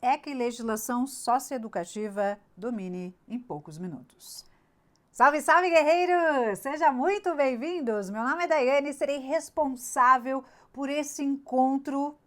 é que legislação socioeducativa domine em poucos minutos. Salve, salve, guerreiros! Sejam muito bem-vindos! Meu nome é Daiane e serei responsável por esse encontro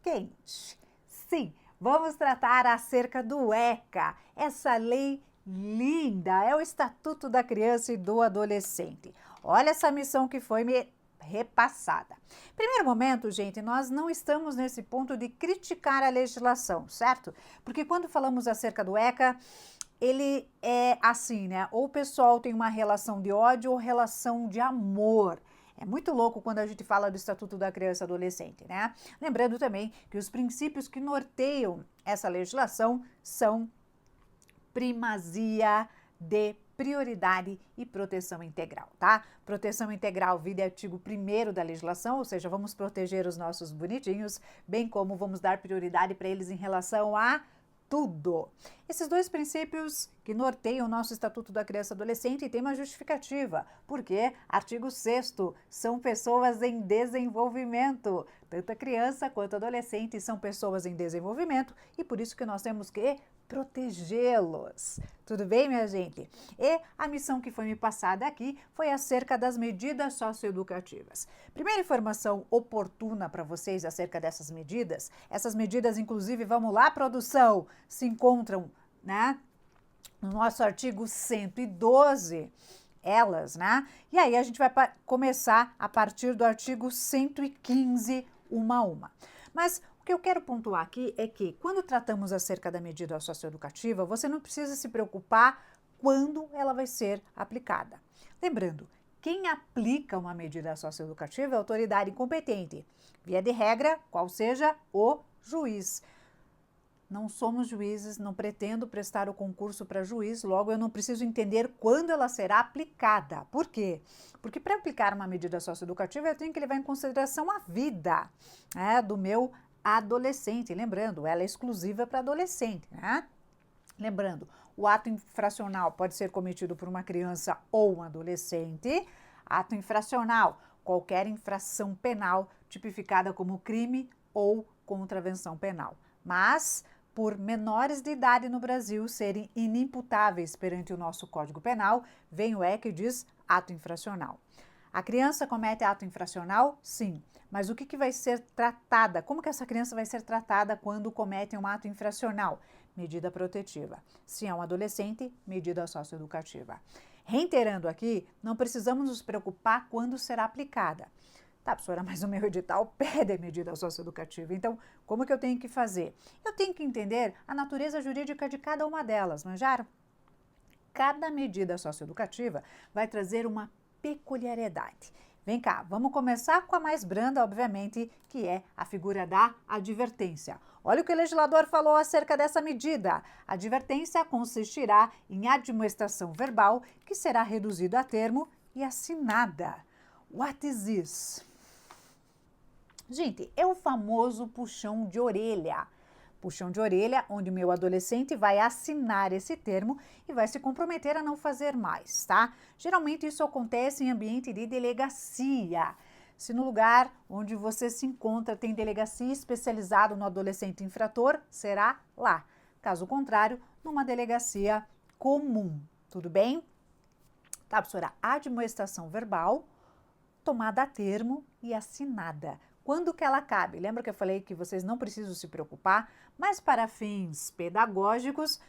quente. Sim, vamos tratar acerca do ECA, essa lei linda, é o Estatuto da Criança e do Adolescente. Olha essa missão que foi me repassada. Primeiro momento, gente, nós não estamos nesse ponto de criticar a legislação, certo? Porque quando falamos acerca do ECA, ele é assim, né? Ou o pessoal tem uma relação de ódio ou relação de amor. É muito louco quando a gente fala do Estatuto da Criança e Adolescente, né? Lembrando também que os princípios que norteiam essa legislação são primazia de prioridade e proteção integral, tá? Proteção integral, vida é artigo 1º da legislação, ou seja, vamos proteger os nossos bonitinhos, bem como vamos dar prioridade para eles em relação a tudo. Esses dois princípios que norteiam o nosso Estatuto da Criança e Adolescente têm uma justificativa, porque artigo 6º são pessoas em desenvolvimento. Tanto a criança quanto a adolescente são pessoas em desenvolvimento e por isso que nós temos que protegê-los. Tudo bem, minha gente? E a missão que foi me passada aqui foi acerca das medidas socioeducativas. Primeira informação oportuna para vocês acerca dessas medidas. Essas medidas, inclusive, vamos lá, produção, se encontram, né, no nosso artigo 112, elas, né? E aí a gente vai começar a partir do artigo 115, uma a uma. Mas o que eu quero pontuar aqui é que, quando tratamos acerca da medida socioeducativa, você não precisa se preocupar quando ela vai ser aplicada. Lembrando, quem aplica uma medida socioeducativa é a autoridade competente, via de regra, qual seja o juiz. Não somos juízes, não pretendo prestar o concurso para juiz, logo eu não preciso entender quando ela será aplicada. Por quê? Porque para aplicar uma medida socioeducativa eu tenho que levar em consideração a vida, né, do meu adolescente. Lembrando, ela é exclusiva para adolescente, né? Lembrando, o ato infracional pode ser cometido por uma criança ou um adolescente. Ato infracional, qualquer infração penal tipificada como crime ou contravenção penal. Mas, por menores de idade no Brasil serem inimputáveis perante o nosso Código Penal, vem o ECA e diz ato infracional. A criança comete ato infracional? Sim. Mas o que vai ser tratada? Como que essa criança vai ser tratada quando comete um ato infracional? Medida protetiva. Se é um adolescente, medida socioeducativa. Reiterando aqui, não precisamos nos preocupar quando será aplicada. Tá, professora, mas o meu edital pede medida socioeducativa, então como que eu tenho que fazer? Eu tenho que entender a natureza jurídica de cada uma delas, manjaram? Cada medida socioeducativa vai trazer uma peculiaridade. Vem cá, vamos começar com a mais branda, obviamente, que é a figura da advertência. Olha o que o legislador falou acerca dessa medida. A advertência consistirá em admoestação verbal que será reduzida a termo e assinada. What is this? Gente, é o famoso puxão de orelha. Puxão de orelha, onde meu adolescente vai assinar esse termo e vai se comprometer a não fazer mais, tá? Geralmente isso acontece em ambiente de delegacia. Se no lugar onde você se encontra tem delegacia especializada no adolescente infrator, será lá. Caso contrário, numa delegacia comum. Tudo bem? Tá, professora? Admoestação verbal, tomada a termo e assinada. Quando que ela cabe? Lembra que eu falei que vocês não precisam se preocupar, mas para fins pedagógicos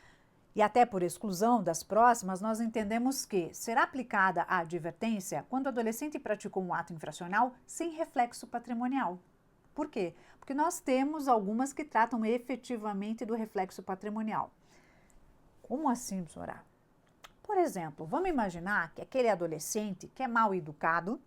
e até por exclusão das próximas, nós entendemos que será aplicada a advertência quando o adolescente praticou um ato infracional sem reflexo patrimonial. Por quê? Porque nós temos algumas que tratam efetivamente do reflexo patrimonial. Como assim, professora? Por exemplo, vamos imaginar que aquele adolescente que é mal educado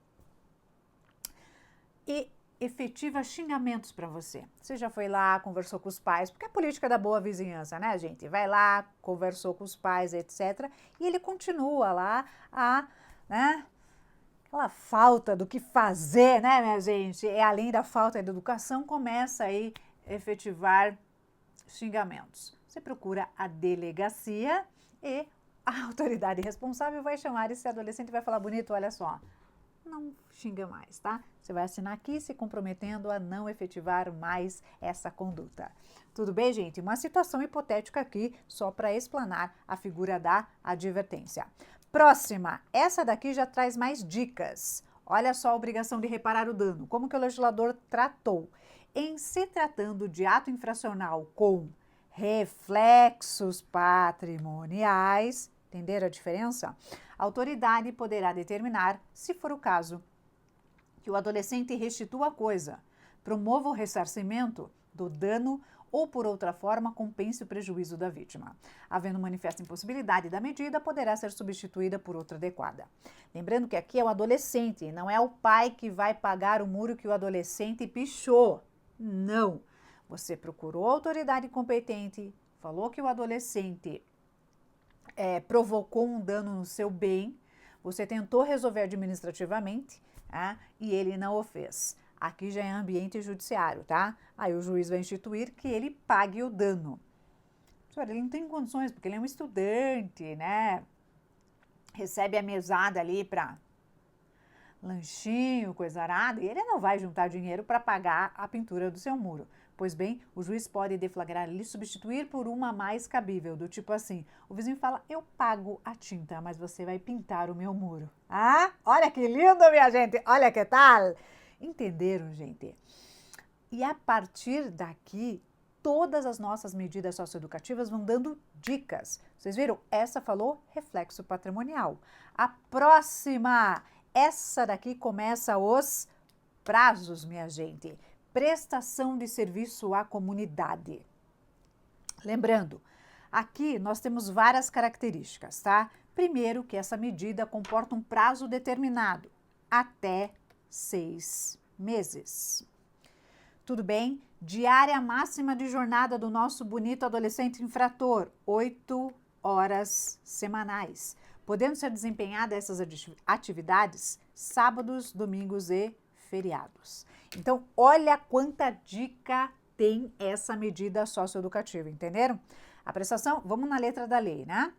e efetiva xingamentos para você. Você já foi lá, conversou com os pais, porque é a política da boa vizinhança, né, gente? Vai lá, conversou com os pais, etc. E ele continua lá né, aquela falta do que fazer, né, minha gente? É além da falta de educação, começa aí a efetivar xingamentos. Você procura a delegacia e a autoridade responsável vai chamar esse adolescente e vai falar: bonito, olha só, não xinga mais, tá? Você vai assinar aqui se comprometendo a não efetivar mais essa conduta. Tudo bem, gente? Uma situação hipotética aqui, só para explanar a figura da advertência. Próxima, essa daqui já traz mais dicas. Olha só a obrigação de reparar o dano. Como que o legislador tratou? Em se tratando de ato infracional com reflexos patrimoniais, entenderam a diferença? A autoridade poderá determinar, se for o caso, que o adolescente restitua a coisa, promova o ressarcimento do dano ou, por outra forma, compense o prejuízo da vítima. Havendo manifesta impossibilidade da medida, poderá ser substituída por outra adequada. Lembrando que aqui é o adolescente, não é o pai que vai pagar o muro que o adolescente pichou. Não. Você procurou a autoridade competente, falou que o adolescente provocou um dano no seu bem, você tentou resolver administrativamente, e ele não o fez. Aqui já é ambiente judiciário, tá? Aí o juiz vai instituir que ele pague o dano. Senhora, ele não tem condições, porque ele é um estudante, né? Recebe a mesada ali para lanchinho, coisa arada, e ele não vai juntar dinheiro para pagar a pintura do seu muro. Pois bem, o juiz pode deflagrar e lhe substituir por uma mais cabível, do tipo assim, o vizinho fala, eu pago a tinta, mas você vai pintar o meu muro. Ah, olha que lindo, minha gente, olha que tal? Entenderam, gente? E a partir daqui, todas as nossas medidas socioeducativas vão dando dicas. Vocês viram? Essa falou reflexo patrimonial. A próxima, essa daqui começa os prazos, minha gente. Prestação de serviço à comunidade. Lembrando, aqui nós temos várias características, tá? Primeiro, que essa medida comporta um prazo determinado, até 6 meses. Tudo bem? Diária máxima de jornada do nosso bonito adolescente infrator, 8 horas semanais. Podendo ser desempenhadas essas atividades sábados, domingos e feriados. Então, olha quanta dica tem essa medida socioeducativa, entenderam? A prestação, vamos na letra da lei, né?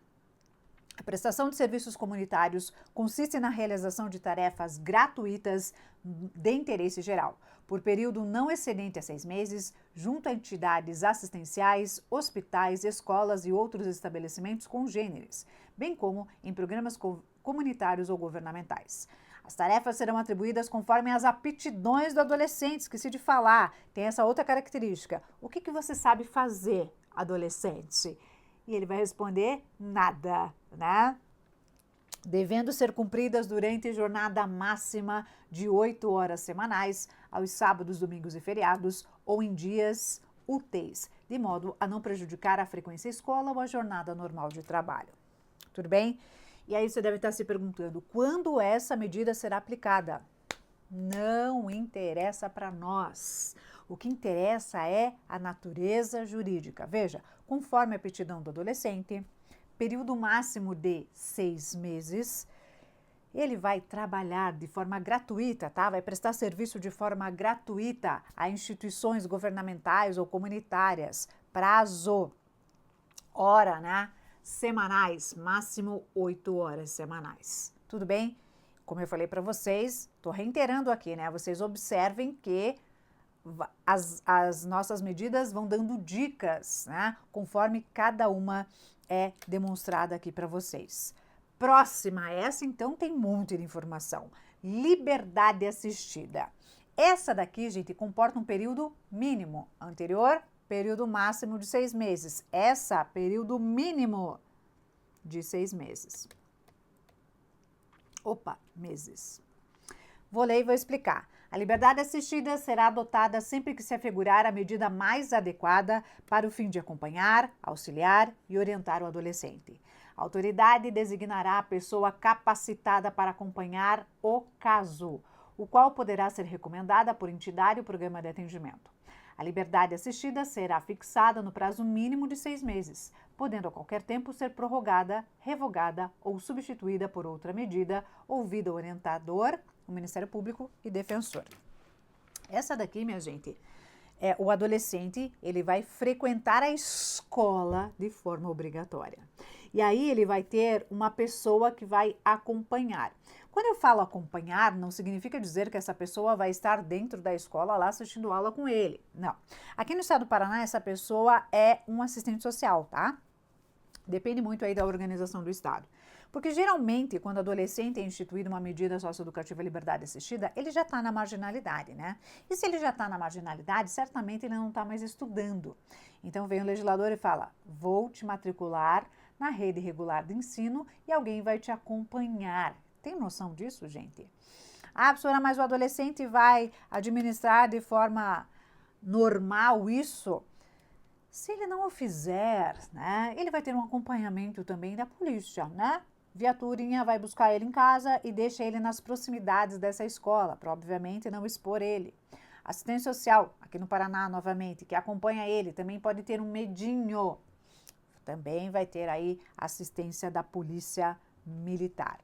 A prestação de serviços comunitários consiste na realização de tarefas gratuitas de interesse geral, por período não excedente a 6 meses, junto a entidades assistenciais, hospitais, escolas e outros estabelecimentos congêneres, bem como em programas comunitários ou governamentais. As tarefas serão atribuídas conforme as aptidões do adolescente, esqueci de falar, tem essa outra característica. O que você sabe fazer, adolescente? E ele vai responder nada, né? Devendo ser cumpridas durante jornada máxima de 8 horas semanais, aos sábados, domingos e feriados, ou em dias úteis, de modo a não prejudicar a frequência à escola ou a jornada normal de trabalho. Tudo bem? E aí você deve estar se perguntando, quando essa medida será aplicada? Não interessa para nós. O que interessa é a natureza jurídica. Veja, conforme a aptidão do adolescente, período máximo de 6 meses, ele vai trabalhar de forma gratuita, tá? Vai prestar serviço de forma gratuita a instituições governamentais ou comunitárias. Prazo, hora, né? Semanais, máximo 8 horas semanais. Tudo bem? Como eu falei para vocês, estou reiterando aqui, né? Vocês observem que as nossas medidas vão dando dicas, né? Conforme cada uma é demonstrada aqui para vocês. Próxima, essa então tem um monte de informação. Liberdade assistida. Essa daqui, gente, comporta um período mínimo. Anterior, período máximo de 6 meses. Essa, período mínimo de 6 meses. Opa, meses. Vou ler e vou explicar. A liberdade assistida será adotada sempre que se afigurar a medida mais adequada para o fim de acompanhar, auxiliar e orientar o adolescente. A autoridade designará a pessoa capacitada para acompanhar o caso, o qual poderá ser recomendada por entidade ou programa de atendimento. A liberdade assistida será fixada no prazo mínimo de 6 meses, podendo a qualquer tempo ser prorrogada, revogada ou substituída por outra medida, ouvido o orientador, o Ministério Público e defensor. Essa daqui, minha gente, o adolescente, ele vai frequentar a escola de forma obrigatória. E aí ele vai ter uma pessoa que vai acompanhar. Quando eu falo acompanhar, não significa dizer que essa pessoa vai estar dentro da escola lá assistindo aula com ele. Não. Aqui no estado do Paraná, essa pessoa é um assistente social, tá? Depende muito aí da organização do estado. Porque geralmente, quando o adolescente é instituído uma medida socioeducativa liberdade assistida, ele já está na marginalidade, né? E se ele já está na marginalidade, certamente ele não está mais estudando. Então vem o legislador e fala: vou te matricular na rede regular de ensino e alguém vai te acompanhar. Tem noção disso, gente? Ah, professora, mas o adolescente vai administrar de forma normal isso? Se ele não o fizer, né, ele vai ter um acompanhamento também da polícia, né? Viaturinha vai buscar ele em casa e deixa ele nas proximidades dessa escola, para obviamente não expor ele. Assistente social, aqui no Paraná novamente, que acompanha ele, também pode ter um medinho. Também vai ter aí assistência da polícia militar.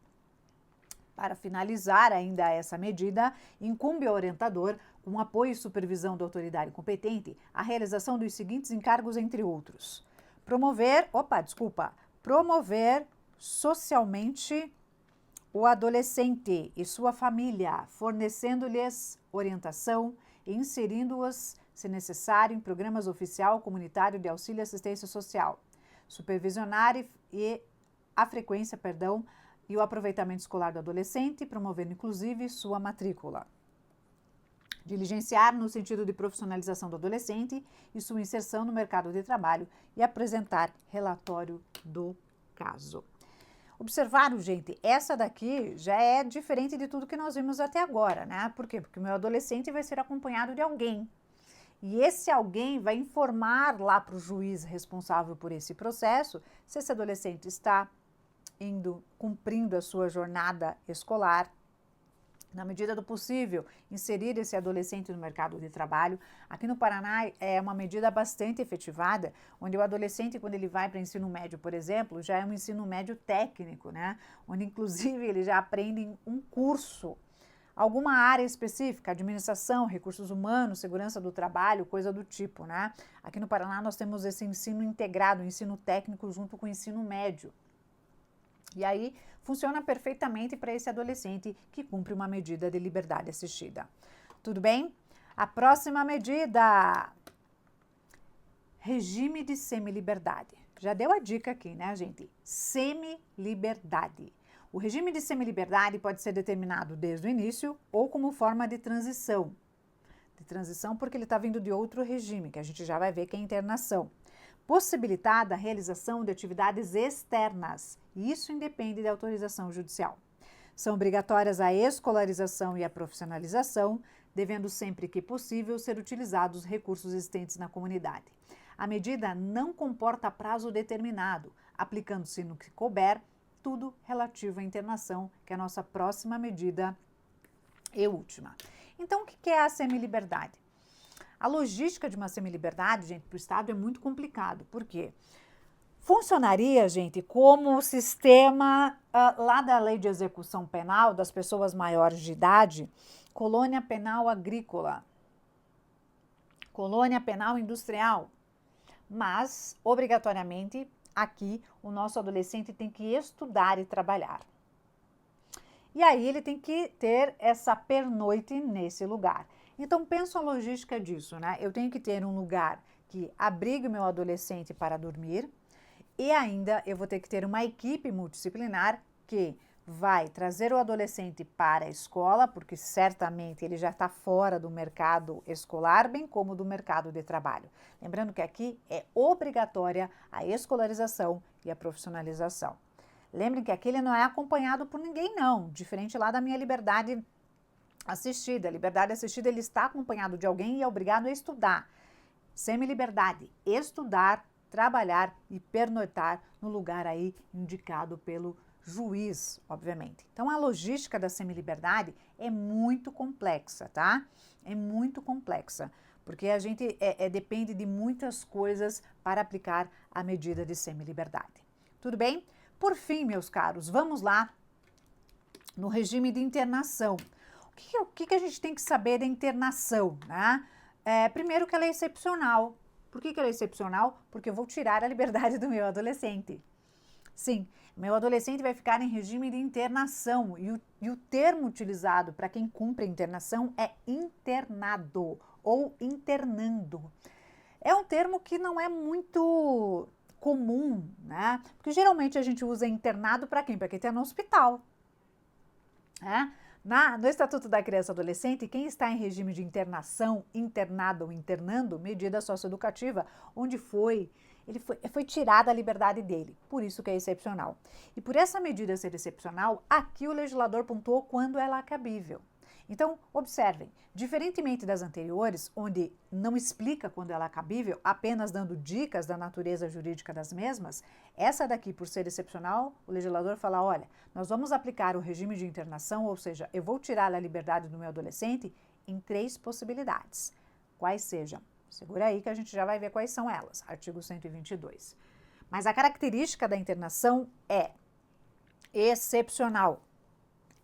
Para finalizar ainda essa medida, incumbe ao orientador, com apoio e supervisão da autoridade competente, a realização dos seguintes encargos, entre outros. Promover socialmente o adolescente e sua família, fornecendo-lhes orientação e inserindo-os, se necessário, em programas oficial comunitário de auxílio e assistência social. Supervisionar a frequência, e o aproveitamento escolar do adolescente, promovendo inclusive sua matrícula. Diligenciar no sentido de profissionalização do adolescente e sua inserção no mercado de trabalho e apresentar relatório do caso. Observaram, gente, essa daqui já é diferente de tudo que nós vimos até agora, né? Por quê? Porque o meu adolescente vai ser acompanhado de alguém. E esse alguém vai informar lá para o juiz responsável por esse processo se esse adolescente está cumprindo a sua jornada escolar, na medida do possível, inserir esse adolescente no mercado de trabalho. Aqui no Paraná é uma medida bastante efetivada, onde o adolescente, quando ele vai para o ensino médio, por exemplo, já é um ensino médio técnico, né? Onde inclusive ele já aprende um curso, alguma área específica, administração, recursos humanos, segurança do trabalho, coisa do tipo, né? Aqui no Paraná nós temos esse ensino integrado, ensino técnico junto com o ensino médio. E aí funciona perfeitamente para esse adolescente que cumpre uma medida de liberdade assistida. Tudo bem? A próxima medida, regime de semiliberdade. Já deu a dica aqui, né, gente? Semiliberdade. O regime de semiliberdade pode ser determinado desde o início ou como forma de transição. De transição porque ele está vindo de outro regime, que a gente já vai ver que é internação. Possibilitada a realização de atividades externas, e isso independe da autorização judicial. São obrigatórias a escolarização e a profissionalização, devendo sempre que possível ser utilizados recursos existentes na comunidade. A medida não comporta prazo determinado, aplicando-se no que couber, tudo relativo à internação, que é a nossa próxima medida e última. Então, o que é a semiliberdade? A logística de uma semiliberdade, gente, para o Estado é muito complicado. Por quê? Funcionaria, gente, como o sistema lá da Lei de Execução Penal das pessoas maiores de idade, colônia penal agrícola, colônia penal industrial. Mas, obrigatoriamente, aqui o nosso adolescente tem que estudar e trabalhar. E aí ele tem que ter essa pernoite nesse lugar. Então, pensa a logística disso, né? Eu tenho que ter um lugar que abrigue o meu adolescente para dormir e ainda eu vou ter que ter uma equipe multidisciplinar que vai trazer o adolescente para a escola, porque certamente ele já está fora do mercado escolar, bem como do mercado de trabalho. Lembrando que aqui é obrigatória a escolarização e a profissionalização. Lembrem que aqui ele não é acompanhado por ninguém, não, diferente lá da minha liberdade assistida. Liberdade assistida, ele está acompanhado de alguém e é obrigado a estudar. Semiliberdade, estudar, trabalhar e pernoitar no lugar aí indicado pelo juiz, obviamente. Então, a logística da semiliberdade é muito complexa, tá? É muito complexa, porque a gente depende de muitas coisas para aplicar a medida de semiliberdade. Tudo bem? Por fim, meus caros, vamos lá no regime de internação. O que a gente tem que saber da internação, né? Primeiro que ela é excepcional. Por que ela é excepcional? Porque eu vou tirar a liberdade do meu adolescente. Sim, O meu adolescente vai ficar em regime de internação e o termo utilizado para quem cumpre a internação é internado ou internando. É um termo que não é muito comum, né? Porque geralmente a gente usa internado para quem? Para quem está no hospital. Né? No Estatuto da Criança e Adolescente, quem está em regime de internação, internado ou internando, medida socioeducativa, onde foi tirada a liberdade dele, por isso que é excepcional. E por essa medida ser excepcional, aqui o legislador pontuou quando ela é cabível. Então, observem, diferentemente das anteriores, onde não explica quando ela é cabível, apenas dando dicas da natureza jurídica das mesmas, essa daqui, por ser excepcional, o legislador fala, olha, nós vamos aplicar o regime de internação, ou seja, eu vou tirar a liberdade do meu adolescente em 3 possibilidades. Quais sejam? Segura aí que a gente já vai ver quais são elas, artigo 122. Mas a característica da internação é excepcional.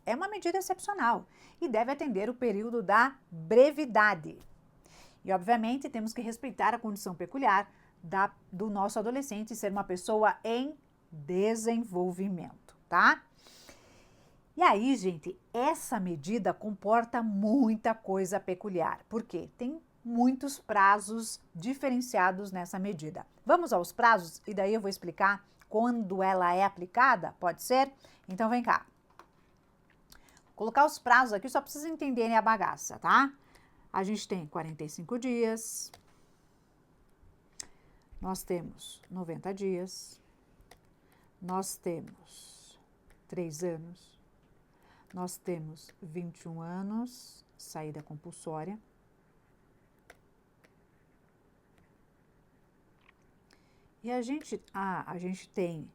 É uma medida excepcional e deve atender o período da brevidade. E, obviamente, temos que respeitar a condição peculiar do nosso adolescente ser uma pessoa em desenvolvimento, tá? E aí, gente, essa medida comporta muita coisa peculiar. Por quê? Tem muitos prazos diferenciados nessa medida. Vamos aos prazos e daí eu vou explicar quando ela é aplicada, pode ser? Então, vem cá. Colocar os prazos aqui só para vocês entenderem a bagaça, tá? A gente tem 45 dias, nós temos 90 dias, nós temos 3 anos, nós temos 21 anos, saída compulsória. E a gente tem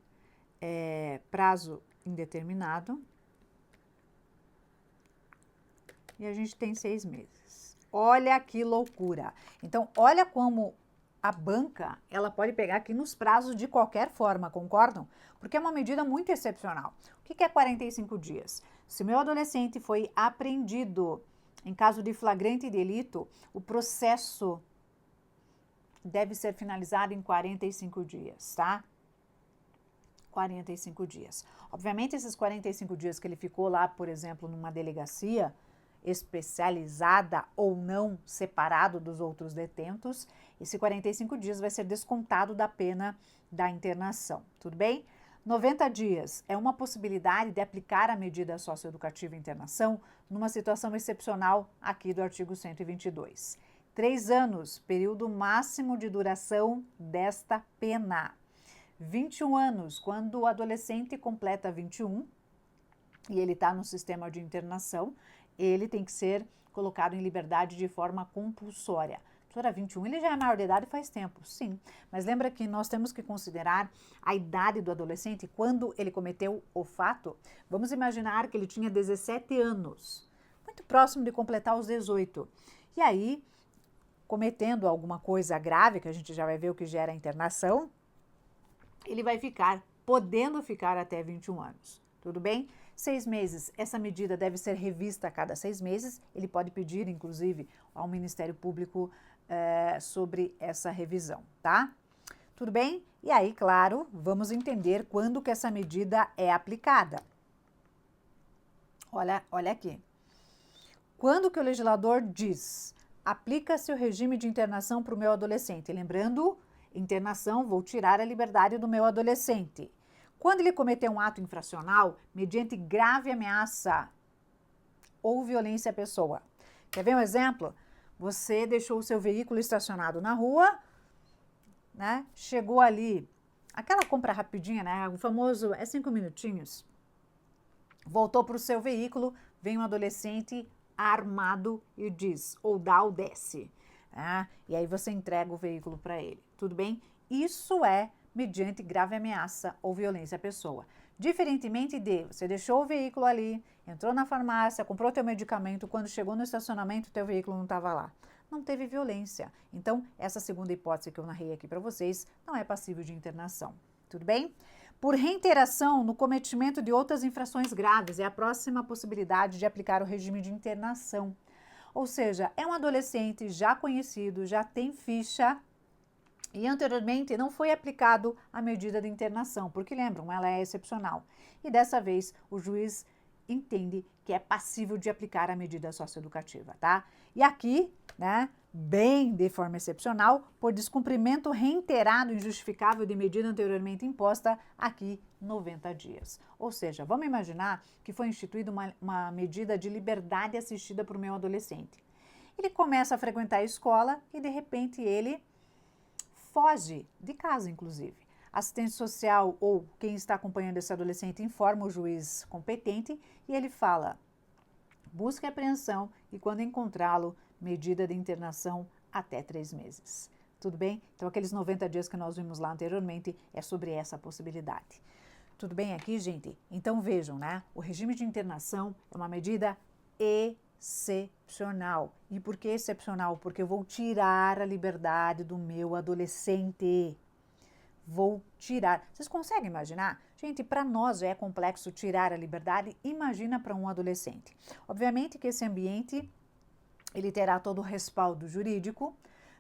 prazo indeterminado. E a gente tem 6 meses. Olha que loucura! Então, olha como a banca, ela pode pegar aqui nos prazos de qualquer forma, concordam? Porque é uma medida muito excepcional. O que é 45 dias? Se o meu adolescente foi apreendido em caso de flagrante delito, o processo deve ser finalizado em 45 dias, tá? 45 dias. Obviamente, esses 45 dias que ele ficou lá, por exemplo, numa delegacia especializada ou não, separado dos outros detentos, esse 45 dias vai ser descontado da pena da internação, tudo bem? 90 dias é uma possibilidade de aplicar a medida socioeducativa internação numa situação excepcional aqui do artigo 122. 3 anos, período máximo de duração desta pena. 21 anos, quando o adolescente completa 21 e ele está no sistema de internação, ele tem que ser colocado em liberdade de forma compulsória. Professora, 21, ele já é maior de idade faz tempo, sim. Mas lembra que nós temos que considerar a idade do adolescente quando ele cometeu o fato? Vamos imaginar que ele tinha 17 anos, muito próximo de completar os 18. E aí, cometendo alguma coisa grave, que a gente já vai ver o que gera a internação, ele vai podendo ficar até 21 anos. Tudo bem? 6 meses, essa medida deve ser revista a cada 6 meses. Ele pode pedir, inclusive, ao Ministério Público sobre essa revisão, tá? Tudo bem? E aí, claro, vamos entender quando que essa medida é aplicada. Olha aqui. Quando que o legislador diz, aplica-se o regime de internação para o meu adolescente? Lembrando, internação, vou tirar a liberdade do meu adolescente. Quando ele cometeu um ato infracional, mediante grave ameaça ou violência à pessoa. Quer ver um exemplo? Você deixou o seu veículo estacionado na rua, né? Chegou ali, aquela compra rapidinha, né? O famoso 5 minutinhos. Voltou para o seu veículo, vem um adolescente armado e diz, ou dá ou desce. Né? E aí você entrega o veículo para ele. Tudo bem? Isso é mediante grave ameaça ou violência à pessoa. Diferentemente de você deixou o veículo ali, entrou na farmácia, comprou teu medicamento, quando chegou no estacionamento, teu veículo não estava lá. Não teve violência. Então, essa segunda hipótese que eu narrei aqui para vocês não é passível de internação. Tudo bem? Por reiteração no cometimento de outras infrações graves, é a próxima possibilidade de aplicar o regime de internação. Ou seja, é um adolescente já conhecido, já tem ficha E anteriormente não foi aplicado a medida de internação, porque lembram, ela é excepcional. E dessa vez o juiz entende que é passível de aplicar a medida socioeducativa, tá? E aqui, né, bem de forma excepcional, por descumprimento reiterado e injustificável de medida anteriormente imposta, aqui 90 dias. Ou seja, vamos imaginar que foi instituída uma medida de liberdade assistida para o meu adolescente. Ele começa a frequentar a escola e de repente ele foge de casa, inclusive. Assistente social ou quem está acompanhando esse adolescente informa o juiz competente e ele fala: busca e apreensão e, quando encontrá-lo, medida de internação até 3 meses. Tudo bem? Então, aqueles 90 dias que nós vimos lá anteriormente é sobre essa possibilidade. Tudo bem aqui, gente? Então, vejam, né? O regime de internação é uma medida excepcional. E por que excepcional? Porque eu vou tirar a liberdade do meu adolescente. Vou tirar. Vocês conseguem imaginar? Gente, para nós já é complexo tirar a liberdade, imagina para um adolescente. Obviamente que esse ambiente, ele terá todo o respaldo jurídico,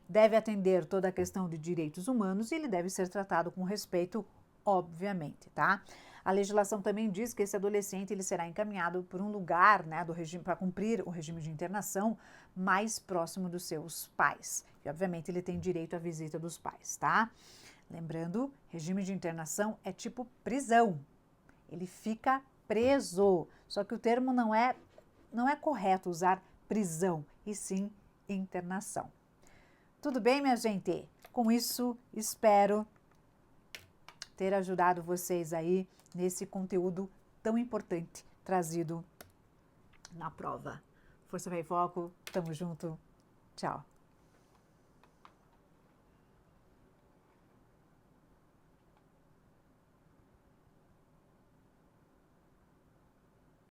deve atender toda a questão de direitos humanos e ele deve ser tratado com respeito, obviamente, tá? A legislação também diz que esse adolescente ele será encaminhado por um lugar, né, do regime para cumprir o regime de internação mais próximo dos seus pais. E obviamente ele tem direito à visita dos pais, tá? Lembrando, regime de internação é tipo prisão. Ele fica preso. Só que o termo não é correto usar prisão, e sim internação. Tudo bem, minha gente? Com isso, espero ter ajudado vocês aí nesse conteúdo tão importante trazido na prova. Força, Fé e Foco, tamo junto. Tchau.